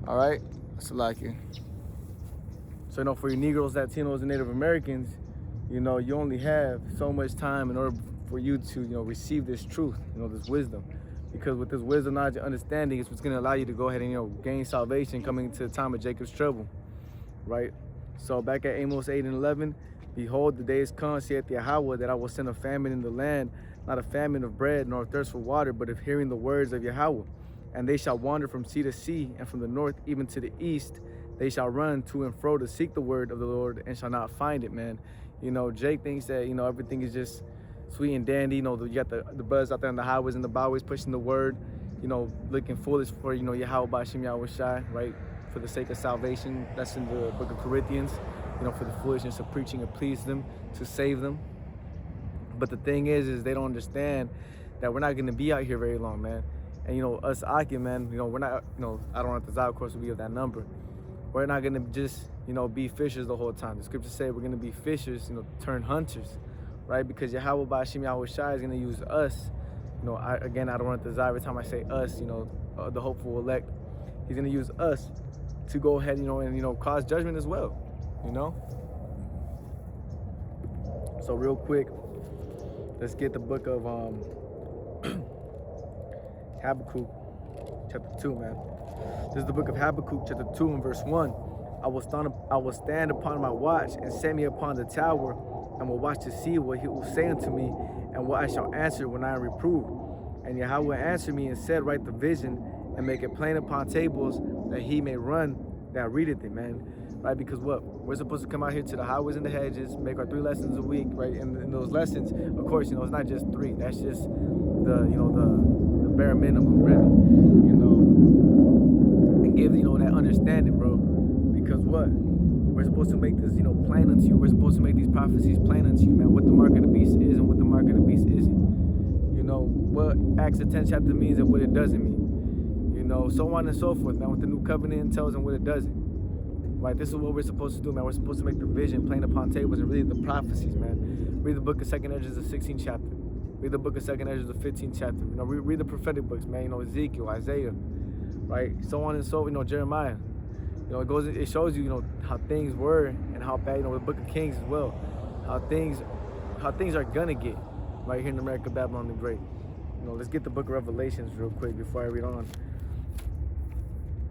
All right, Salaki. So, for you Negroes, Latinos, and Native Americans, you only have so much time in order for you to, receive this truth, this wisdom. Because with this wisdom, knowledge, and understanding, it's what's going to allow you to go ahead and, gain salvation coming to the time of Jacob's trouble, right? So back at Amos 8 and 11, behold, the days come, saith Yahweh, that I will send a famine in the land, not a famine of bread, nor a thirst for water, but of hearing the words of Yahweh. And they shall wander from sea to sea, and from the north even to the east. They shall run to and fro to seek the word of the Lord, and shall not find it, man. Jake thinks that, everything is just sweet and dandy. You got the brothers out there on the highways and the byways pushing the word, looking foolish for, Yahweh, bahasham, Yahawashi, right? For the sake of salvation. That's in the book of Corinthians, for the foolishness of preaching and please them to save them. But the thing is they don't understand that we're not going to be out here very long, man. And, us Aki, man, we're not, I don't want to, of course, we have that number. We're not going to just, be fishers the whole time. The scriptures say we're going to be fishers, turn hunters, right? Because Yahweh, bahasham, Yahawashi is going to use us. I don't want to desire every time I say us, the hopeful elect. He's going to use us to go ahead, and cause judgment as well, So real quick, let's get the book of Habakkuk, chapter 2, man. This is the book of Habakkuk, chapter 2, and verse 1. I will stand upon my watch and set me upon the tower, and will watch to see what he will say unto me, and what I shall answer when I am reproved. And Yahweh answered me and said, write the vision, and make it plain upon tables, that he may run that readeth it, man. Right? Because what? We're supposed to come out here to the highways and the hedges, make our 3 lessons a week, right? And in those lessons, of course, it's not just 3. That's just the bare minimum, really, and give, that understanding, bro. Because what? We're supposed to make this, plain unto you. We're supposed to make these prophecies plain unto you, man, what the mark of the beast is and what the mark of the beast isn't. What Acts the 10th chapter means and what it doesn't mean. So on and so forth, man, what the new covenant tells and what it doesn't. Right, this is what we're supposed to do, man. We're supposed to make the vision plain upon tables and read the prophecies, man. Read the book of 2nd Ezra, the 16th chapter. Read the book of 2nd Ezra, the 15th chapter. Read the prophetic books, man. Ezekiel, Isaiah, right? So on and so, Jeremiah. It shows you, how things were and how bad, the book of Kings as well. How things are gonna get right here in America, Babylon the Great. Let's get the book of Revelations real quick before I read on.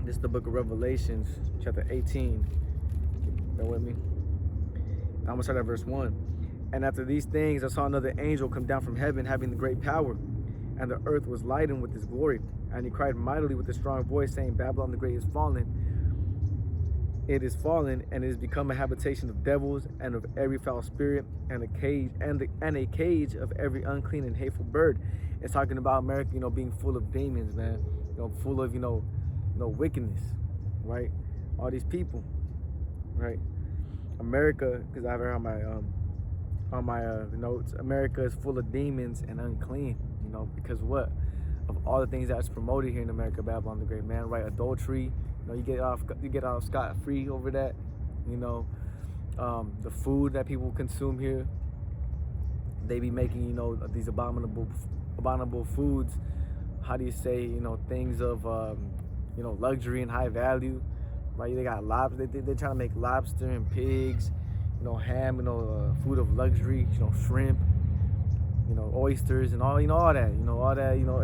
This is the book of Revelations, chapter 18. Bear with me. I'm going to start at verse 1. And after these things, I saw another angel come down from heaven, having the great power. And the earth was lightened with his glory. And he cried mightily with a strong voice, saying, Babylon the Great is fallen. It is fallen, and it has become a habitation of devils and of every foul spirit, and a cage of every unclean and hateful bird. It's talking about America, being full of demons, man. Full of, wickedness, right? All these people, right? America, because I have it on my notes, America is full of demons and unclean, because what? Of all the things that's promoted here in America, Babylon the Great, man, right? Adultery, you get off scot-free over that, the food that people consume here, they be making, these abominable foods. How do you say, things of luxury and high value, right? They got lobster. They're trying to make lobster and pigs, ham, food of luxury, shrimp, oysters and all, all that,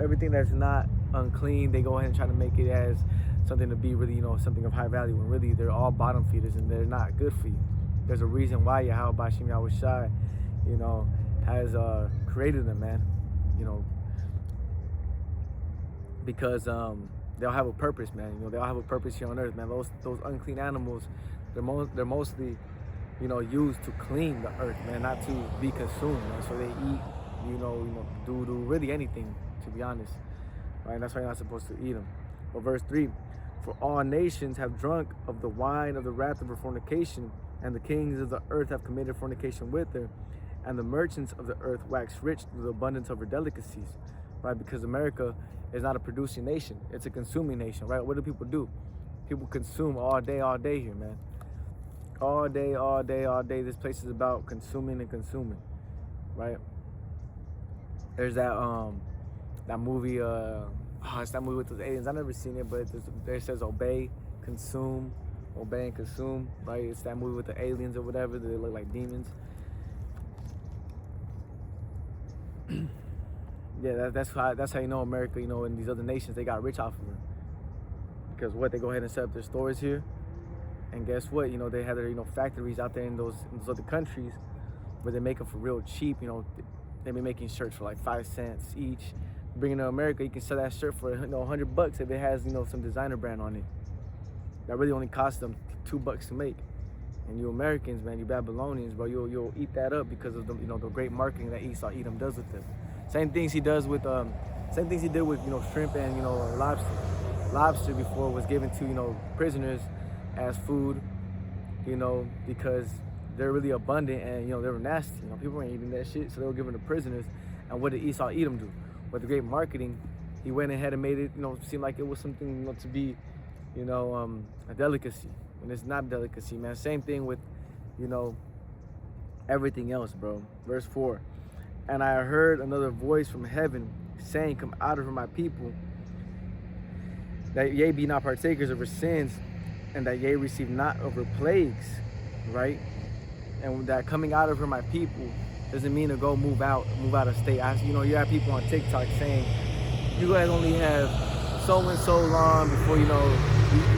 everything that's not unclean. They go ahead and try to make it as something to be really, something of high value, when really they're all bottom feeders and they're not good for you. There's a reason why Yahweh, bahasham, Yahawashi, has created them, man, because they'll have a purpose, man. They'll have a purpose here on earth, man. Those unclean animals, they're mostly, used to clean the earth, man, not to be consumed, man. So they eat, do really anything, to be honest, right? That's why you're not supposed to eat them. But verse 3, for all nations have drunk of the wine of the wrath of her fornication, and the kings of the earth have committed fornication with her, and the merchants of the earth wax rich through the abundance of her delicacies, right? Because America is not a producing nation, it's a consuming nation, right? What do people do? People consume all day here, man. All day. This place is about consuming and consuming, right? There's that movie, it's that movie with those aliens. I've never seen it, but it says obey, consume, obey and consume, right? It's that movie with the aliens or whatever, they look like demons. Yeah, that's how you know America, you know, and these other nations, they got rich off of it. Because what, they go ahead and set up their stores here, and guess what, you know, they have their, you know, factories out there in those other countries where they make them for real cheap. You know, they be making shirts for like 5 cents each. Bring it to America, you can sell that shirt for, you know, $100 if it has, you know, some designer brand on it. That really only costs them $2 to make. And you Americans, man, you Babylonians, bro, you'll eat that up because of the, you know, the great marketing that Esau Edom does with them. Same things he does with, same things he did with, you know, shrimp and, you know, lobster. Lobster before was given to, you know, prisoners as food, you know, because they're really abundant and, you know, they were nasty. You know, people weren't eating that shit, so they were given to prisoners. And what did Esau Edom do? With the great marketing, he went ahead and made it, you know, seem like it was something, you know, to be, you know, a delicacy. And it's not delicacy, man. Same thing with, you know, everything else, bro. Verse 4. And I heard another voice from heaven saying, come out of her, my people, that ye be not partakers of her sins, and that ye receive not of her plagues, right? And that coming out of her, my people, doesn't mean to go move out of state. You know, you have people on TikTok saying, you guys only have so and so long before, you know,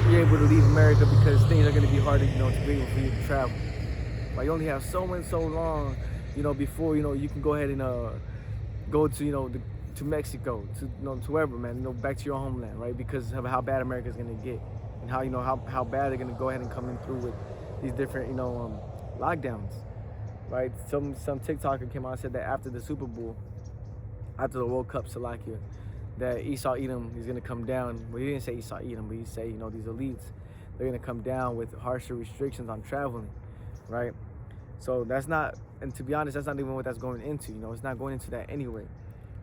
you're able to leave America because things are going to be harder, you know, for you to travel. Like, you only have so and so long, you know, before, you know, you can go ahead and go to, you know, to Mexico, to, you know, to wherever, man, you know, back to your homeland, right? Because of how bad America's going to get, and how, you know, how bad they're going to go ahead and come in through with these different, you know, lockdowns, right? Some TikToker came out and said that after the Super Bowl, after the World Cup, Salakia, that Esau Edom is going to come down. Well, he didn't say Esau Edom, but he said, you know, these elites, they're going to come down with harsher restrictions on traveling, right? So that's not, and to be honest, that's not even what that's going into. You know, it's not going into that anyway.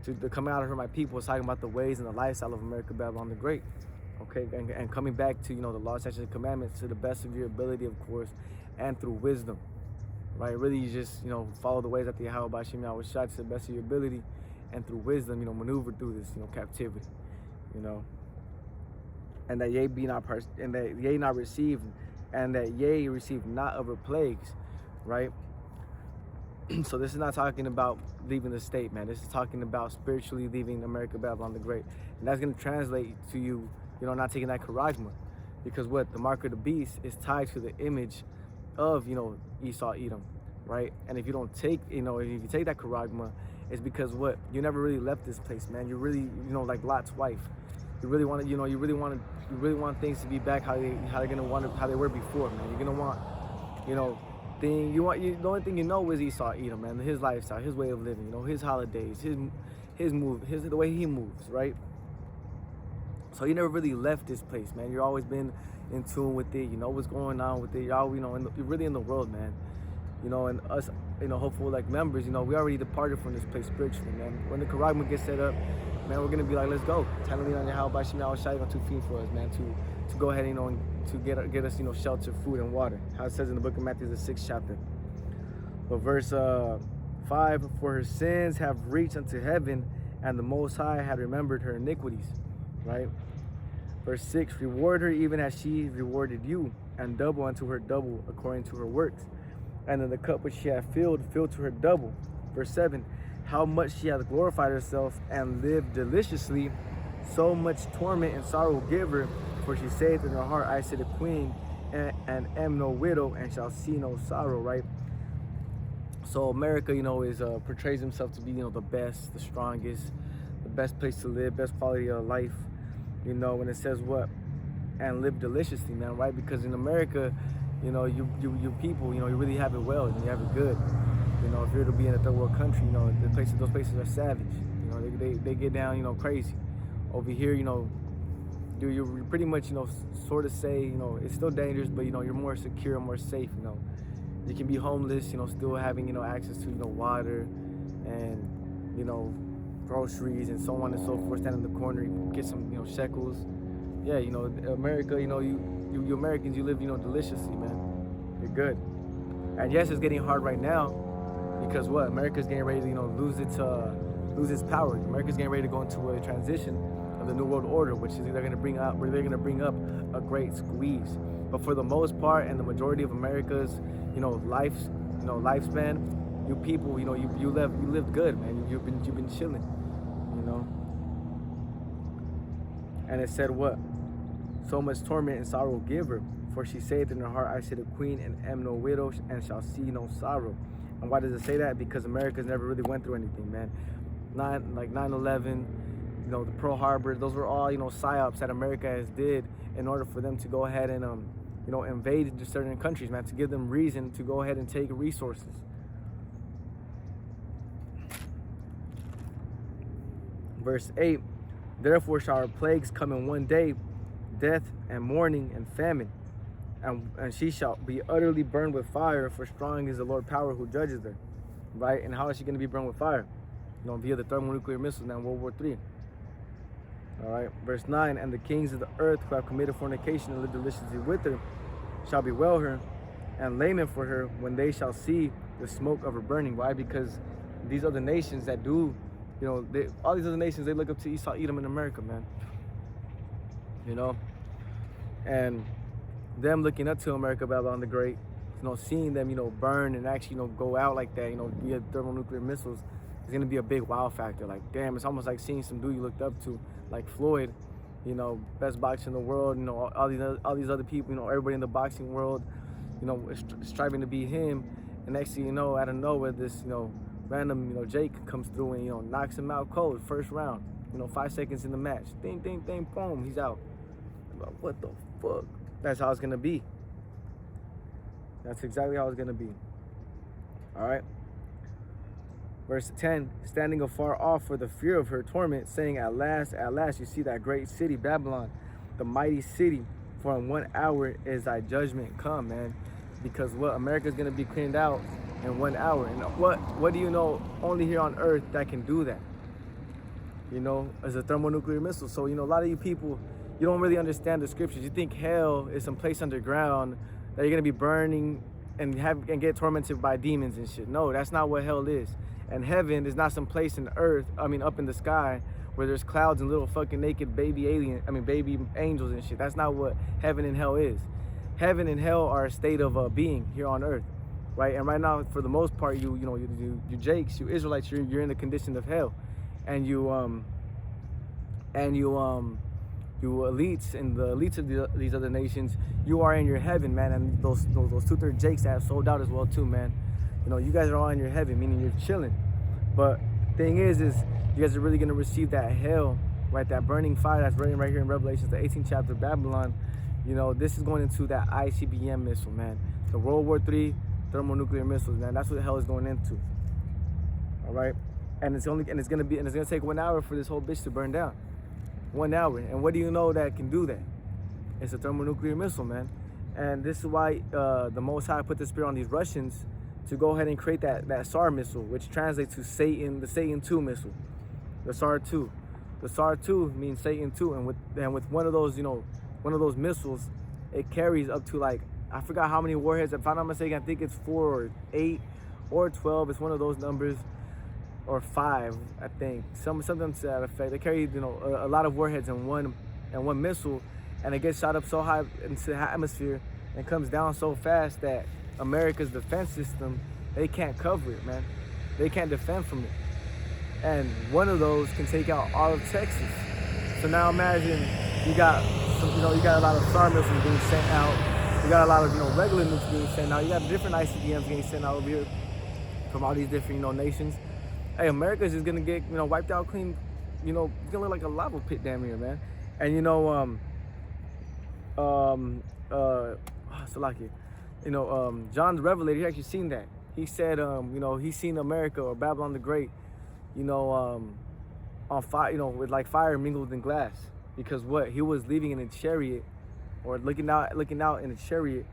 To come out of her, my people, is talking about the ways and the lifestyle of America, Babylon the Great, okay? And coming back to, you know, the law, statutes, and commandments to the best of your ability, of course, and through wisdom, right? Really, you just, you know, follow the ways that the Yahawashi, Yahawashi, to the best of your ability, and through wisdom, you know, maneuver through this, you know, captivity, you know, and that ye be not and that ye not receive, and that ye receive not of her plagues, right? So this is not talking about leaving the state, man. This is talking about spiritually leaving America, Babylon the Great, and that's going to translate to you, you know, not taking that charagma, because what, the mark of the beast is tied to the image of, you know, Esau Edom, right? And if you don't take, you know, if you take that charagma, it's because what, you never really left this place, man. You really, you know, like Lot's wife, you really want to, you know, you really want things to be back how they're gonna want how they were before, man. You're gonna want, you know, the only thing you know is Esau Edom, man. His lifestyle, his way of living, you know, his holidays, the way he moves, right? So you never really left this place, man. You've always been in tune with it. You know what's going on with it. Y'all, you know, you're really in the world, man. You know, and us, you know, hopeful like members, you know, we already departed from this place spiritually, man. When the charagma gets set up, man, we're gonna be like, let's go. Time to lean on Yahawashi, Yahawashi on 2 feet for us, man. To go ahead, you know, and to get us, you know, shelter, food, and water. How it says in the book of Matthew, the 6th chapter. But verse 5, for her sins have reached unto heaven, and the Most High had remembered her iniquities, right? Verse 6, reward her even as she rewarded you, and double unto her double according to her works. And then the cup which she had filled to her double. Verse 7, how much she hath glorified herself and lived deliciously, so much torment and sorrow will give her. For she saith in her heart, I sit a queen, and am no widow, and shall see no sorrow, right? So America, you know, portrays himself to be, you know, the best, the strongest, the best place to live, best quality of life, you know, when it says what? And live deliciously, man, right? Because in America, you know, you people, you know, you really have it well, and you have it good. You know, if you're to be in a third world country, you know, those places are savage. You know, they get down, you know, crazy. Over here, you know, you pretty much, you know, sort of say, you know, it's still dangerous, but, you know, you're more secure, more safe, you know. You can be homeless, you know, still having, you know, access to, you know, water and, you know, groceries and so on and so forth. Stand in the corner, you get some, you know, shekels. Yeah, you know, America, you know, you Americans, you live, you know, deliciously, man. You're good. And yes, it's getting hard right now because what? America's getting ready to, you know, lose its power. America's getting ready to go into a transition of the New World Order, which is they're going to bring up, where they're going to bring up a great squeeze. But for the most part, and the majority of America's, lifespan, you people, you lived good, man. You've been chilling, you know. And it said what? So much torment and sorrow give her, for she saith in her heart, I sit a queen and am no widow and shall see no sorrow. And why does it say that? Because America's never really went through anything, man. 9/11, the Pearl Harbor, those were all, psyops that America has did in order for them to go ahead and, invade certain countries, man, to give them reason to go ahead and take resources. Verse 8, therefore shall our plagues come in one day, death and mourning and famine. And she shall be utterly burned with fire, for strong is the Lord power who judges her. Right? And how is she going to be burned with fire? Via the thermonuclear missiles now in World War III. All right, verse 9, and the kings of the earth who have committed fornication and lived deliciously with her shall bewail her and lament for her when they shall see the smoke of her burning. Why? Because these other nations that do, all these other nations, they look up to Esau, Edom, in America, man. And them looking up to America, Babylon the Great, seeing them, burn and actually, go out like that, via thermonuclear missiles, is gonna be a big wow factor. Like, damn, it's almost like seeing some dude you looked up to, like Floyd, best boxer in the world, all these other people, everybody in the boxing world, striving to be him, and next thing you know, out of nowhere, this, random, Jake comes through and, knocks him out cold, first round, 5 seconds in the match, ding, ding, ding, boom, he's out. Like, what the fuck? That's how it's gonna be. That's exactly how it's gonna be. All right. Verse 10, standing afar off for the fear of her torment, saying, at last, you see that great city, Babylon, the mighty city, for in 1 hour is thy judgment come, man. Because what? America's going to be cleaned out in 1 hour. And what do you know only here on earth that can do that? As a thermonuclear missile. So, a lot of you people, you don't really understand the scriptures. You think hell is some place underground that you're going to be burning and get tormented by demons and shit. No, that's not what hell is. And heaven is not some place in earth, up in the sky, where there's clouds and little fucking naked baby angels and shit. That's not what heaven and hell is. Heaven and hell are a state of being here on earth, right? And right now, for the most part, you Jakes, you Israelites, you're in the condition of hell, and you elites and the elites of these other nations, you are in your heaven, man. And those 2/3 Jakes that have sold out as well too, man. You guys are all in your heaven, meaning you're chilling. But the thing is you guys are really going to receive that hell, right? That burning fire that's written right here in Revelation, the 18th chapter of Babylon. This is going into that ICBM missile, man. The World War III thermonuclear missiles, man. That's what the hell is going into. All right? And it's going to take 1 hour for this whole bitch to burn down. 1 hour. And what do you know that can do that? It's a thermonuclear missile, man. And this is why the Most High put the spirit on these Russians to go ahead and create that SAR missile, which translates to Satan, the Satan 2 missile, the SAR 2. The SAR 2 means Satan 2, and with one of those, one of those missiles, it carries up to, like, I forgot how many warheads. If I'm not mistaken, I think it's 4 or 8 or 12. It's one of those numbers, or 5, I think. Something to that effect. They carry, a lot of warheads in one missile, and it gets shot up so high into the atmosphere and comes down so fast that America's defense system, they can't cover it, man. They can't defend from it. And one of those can take out all of Texas. So now imagine you got a lot of SAR missiles being sent out. You got a lot of, regular nukes being sent out. You got different ICBMs getting sent out over here from all these different, nations. Hey, America's just gonna get, wiped out clean. It's gonna look like a lava pit damn near, man. And Salaki. John the Revelator, he actually seen that. He said, he's seen America, or Babylon the Great, on fire, with like fire mingled in glass. Because what? He was leaving in a chariot, or looking out in a chariot,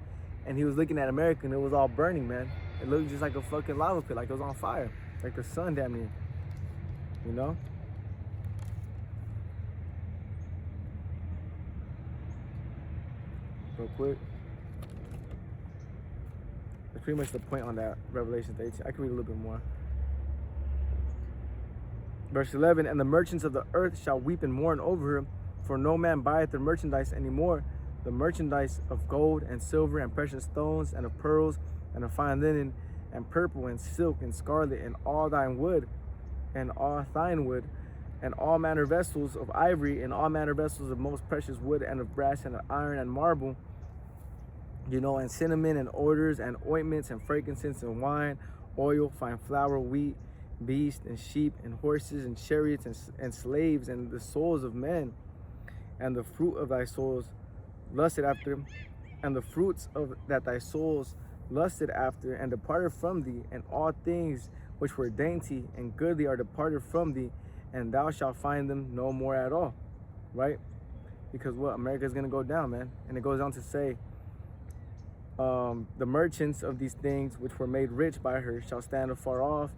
and he was looking at America, and it was all burning, man. It looked just like a fucking lava pit, like it was on fire, like the sun damn near, Real quick. That's pretty much the point on that Revelation 18. I can read a little bit more. Verse 11, and the merchants of the earth shall weep and mourn over her, for no man buyeth their merchandise anymore, the merchandise of gold and silver and precious stones and of pearls and of fine linen and purple and silk and scarlet and all thine wood and all thine wood and all manner vessels of ivory and all manner vessels of most precious wood and of brass and of iron and marble, and cinnamon and odors and ointments and frankincense and wine, oil, fine flour, wheat, beasts and sheep and horses and chariots and slaves and the souls of men, and the fruit of thy souls lusted after, and the fruits of that thy souls lusted after, and departed from thee, and all things which were dainty and goodly are departed from thee, and thou shalt find them no more at all. Right? Because what? America is going to go down, man. And it goes on to say, the merchants of these things which were made rich by her shall stand afar off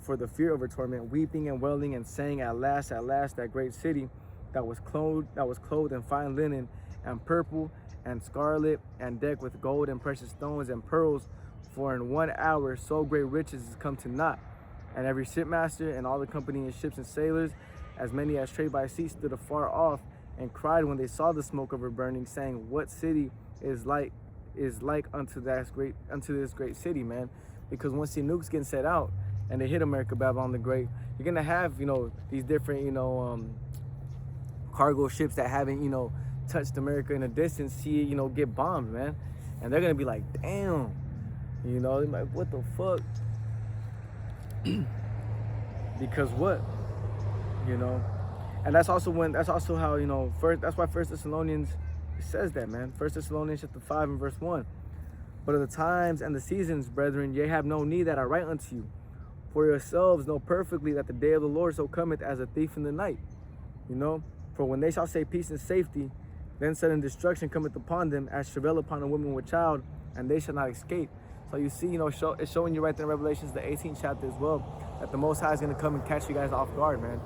for the fear of her torment, weeping and wailing and saying, at last, that great city that was clothed in fine linen and purple and scarlet and decked with gold and precious stones and pearls, for in 1 hour so great riches is come to naught. And every shipmaster and all the company of ships and sailors, as many as trade by sea, stood afar off and cried when they saw the smoke of her burning, saying, what city is like unto this great city, man? Because once the nukes getting set out and they hit America, Babylon the Great, you're gonna have these different cargo ships that haven't touched America in a distance, see it get bombed, man, and they're gonna be like, damn, they're like, what the fuck? Because what, and that's also how that's why First Thessalonians says that, man. 1 Thessalonians chapter 5 and verse 1. But of the times and the seasons, brethren, ye have no need that I write unto you. For yourselves know perfectly that the day of the Lord so cometh as a thief in the night. For when they shall say peace and safety, then sudden destruction cometh upon them, as travail upon a woman with child, and they shall not escape. So you see, it's showing you right there in Revelations, the 18th chapter as well, that the Most High is going to come and catch you guys off guard, man.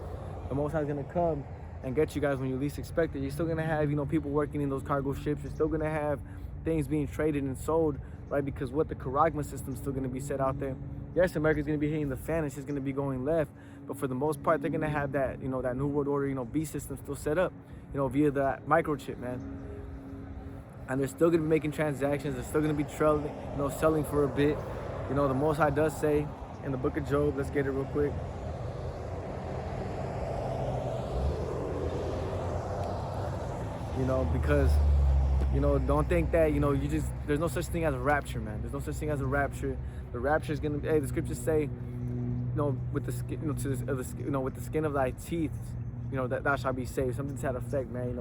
The Most High is going to come and get you guys when you least expect it. You're still gonna have, people working in those cargo ships. You're still gonna have things being traded and sold, right? Because what the Karagma system is still gonna be set out there. Yes, America's gonna be hitting the fan, it's just gonna be going left. But for the most part, they're gonna have that, that New World Order, B system still set up, via that microchip, man. And they're still gonna be making transactions. They're still gonna be trailing, selling for a bit. The Most High does say in the book of Job, let's get it real quick. Because, don't think that, there's no such thing as a rapture, man. There's no such thing as a rapture. The rapture is going to, the scriptures say, with the skin, with the skin of thy teeth, that thou shalt be saved. Something to that effect, man,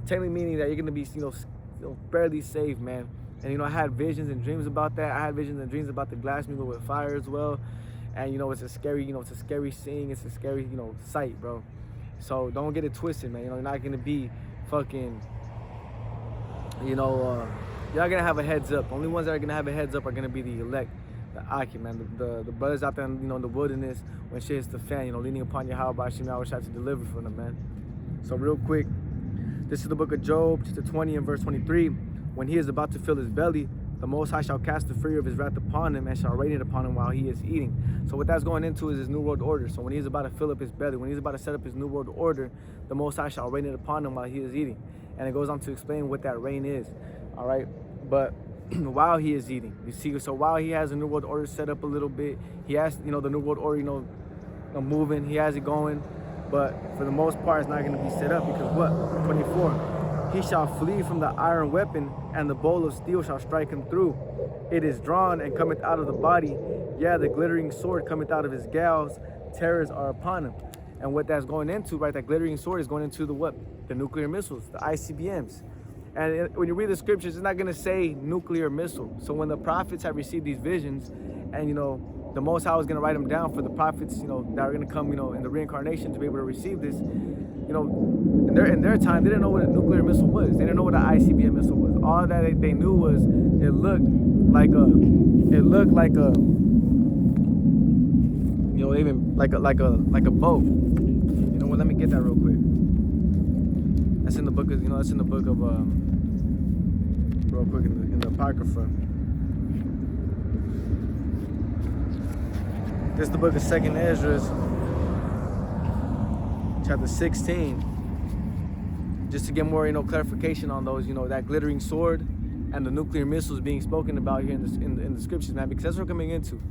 technically meaning that you're going to be, barely saved, man. And, I had visions and dreams about that. I had visions and dreams about the glass mirror with fire as well. And, it's a scary, it's a scary scene. It's a scary, sight, bro. So don't get it twisted, man. You're not going to be fucking, you're not gonna have a heads up. The only ones that are gonna have a heads up are gonna be the elect, the Aki, man, the brothers out there, in the wilderness when shit hits the fan, leaning upon Yahawashi, I wish I had to deliver for them, man. So real quick, this is the book of Job, chapter 20 and verse 23. When he is about to fill his belly, the Most High shall cast the fury of his wrath upon him and shall rain it upon him while he is eating. So what that's going into is his New World Order. So when he's about to fill up his belly, when he's about to set up his New World Order, the Most High shall rain it upon him while he is eating. And it goes on to explain what that rain is. All right. But while he is eating, you see, so while he has the New World Order set up a little bit, he has, the New World Order, moving, he has it going. But for the most part, it's not going to be set up because what? 24. He shall flee from the iron weapon, and the bowl of steel shall strike him through. It is drawn and cometh out of the body. Yeah, the glittering sword cometh out of his gals. Terrors are upon him. And what that's going into, right, that glittering sword is going into the what? The nuclear missiles, the ICBMs. And when you read the scriptures, it's not going to say nuclear missile. So when the prophets have received these visions, and, the Most High is going to write them down for the prophets, that are going to come, in the reincarnation to be able to receive this, in their time, they didn't know what a nuclear missile was. They didn't know what an ICBM missile was. All that they knew was it looked like a, even like a boat. You know what? Let me get that real quick. That's in the book of, that's in the book of, real quick in the Apocrypha. This is the book of 2nd Ezra. chapter 16, just to get more, clarification on those, that glittering sword and the nuclear missiles being spoken about here in the scriptures, man, because that's what we're coming into.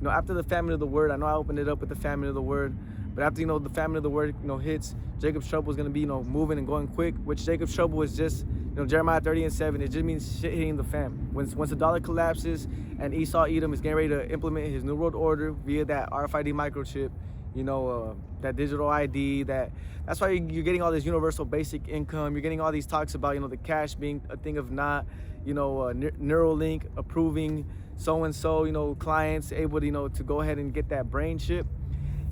After the famine of the word, I know I opened it up with the famine of the word, but after, the famine of the word, hits, Jacob's trouble is going to be, moving and going quick, which Jacob's trouble is just, Jeremiah 30:7, it just means shit hitting the fan. Once the dollar collapses and Esau Edom is getting ready to implement his new world order via that RFID microchip, that digital ID, that's why you're getting all this universal basic income. You're getting all these talks about, the cash being a thing of not, Neuralink approving so-and-so, clients able to, to go ahead and get that brain chip.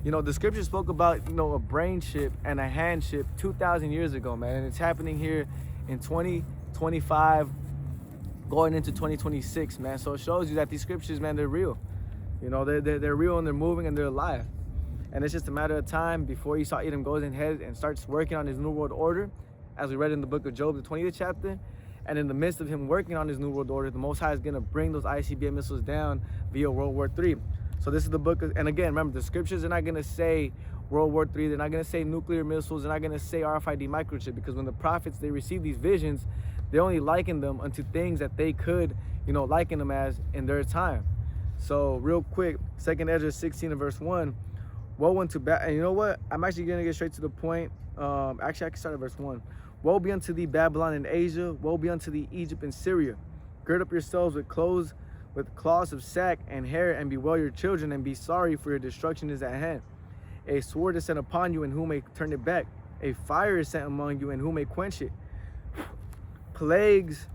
The scripture spoke about, a brain chip and a hand chip 2,000 years ago, man. And it's happening here in 2025, going into 2026, man. So it shows you that these scriptures, man, they're real. They're real and they're moving and they're alive. And it's just a matter of time before Esau Edom goes ahead and starts working on his new world order, as we read in the book of Job, the 20th chapter. And in the midst of him working on his new world order, the Most High is going to bring those ICBM missiles down via World War III. So this is the book of, and again, remember, the scriptures are not going to say World War III. They're not going to say nuclear missiles. They're not going to say RFID microchip, because when the prophets, they receive these visions, they only liken them unto things that they could, liken them as in their time. So real quick, 2nd Ezra 16 and verse 1, woe unto and you know what? I'm actually going to get straight to the point. Actually, I can start at verse 1. Woe be unto thee, Babylon and Asia. Woe be unto thee, Egypt and Syria. Gird up yourselves with clothes, with cloths of sack and hair, and bewail your children, and be sorry, for your destruction is at hand. A sword is sent upon you, and who may turn it back? A fire is sent among you, and who may quench it? Plagues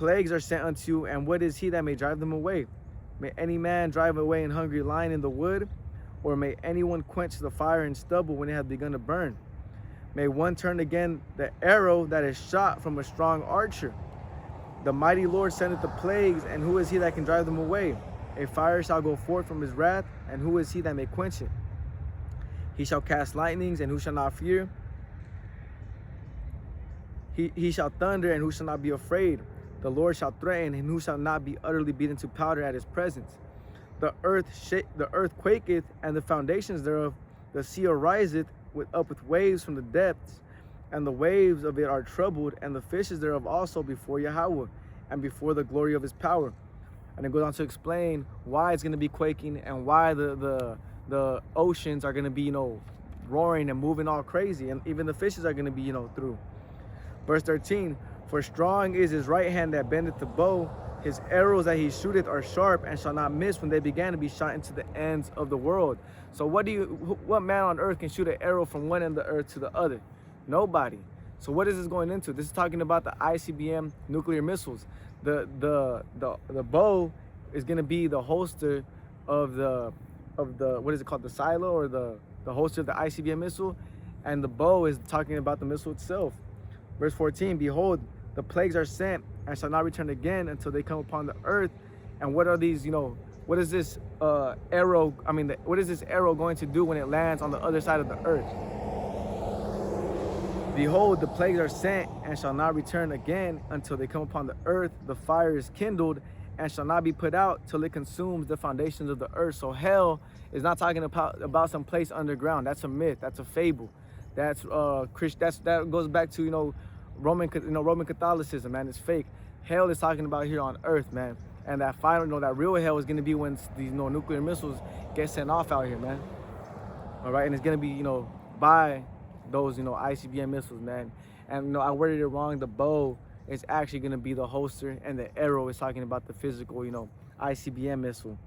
are sent unto you, and what is he that may drive them away? May any man drive away an hungry lion in the wood, or may anyone quench the fire in stubble when it hath begun to burn? May one turn again the arrow that is shot from a strong archer. The mighty Lord sendeth the plagues, and who is he that can drive them away? A fire shall go forth from his wrath, and who is he that may quench it? He shall cast lightnings, and who shall not fear? He shall thunder, and who shall not be afraid? The Lord shall threaten, and who shall not be utterly beaten to powder at his presence? The earth quaketh, and the foundations thereof. The sea ariseth up with waves from the depths, and the waves of it are troubled, and the fishes thereof also before Yahweh, and before the glory of his power. And it goes on to explain why it's going to be quaking, and why the oceans are going to be, roaring and moving all crazy, and even the fishes are going to be, through. Verse 13, for strong is his right hand that bendeth the bow. His arrows that he shooteth are sharp, and shall not miss when they began to be shot into the ends of the world. So what man on earth can shoot an arrow from one end of the earth to the other? Nobody. So what is this going into? This is talking about the ICBM nuclear missiles. The bow is going to be the holster of the what is it called, the silo, or the holster of the ICBM missile, and the bow is talking about the missile itself. Verse 14, behold, the plagues are sent, and shall not return again until they come upon the earth. And what are these, what is this arrow, what is this arrow going to do when it lands on the other side of the earth? Behold, the plagues are sent, and shall not return again until they come upon the earth. The fire is kindled, and shall not be put out till it consumes the foundations of the earth. So hell is not talking about some place underground. That's a myth. That's a fable. That goes back to Roman Catholicism, man. It's fake. Hell is talking about here on earth, man. And that final, that real hell is going to be when these nuclear missiles get sent off out here, man. All right, and it's going to be by those ICBM missiles, man. And I worded it wrong. The bow is actually going to be the holster, and the arrow is talking about the physical ICBM missile.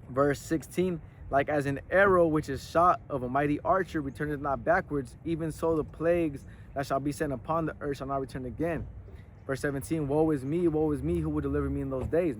Verse 16, like as an arrow which is shot of a mighty archer returneth not backwards, even so the plagues that shall be sent upon the earth shall not return again. Verse 17, woe is me, who will deliver me in those days, man.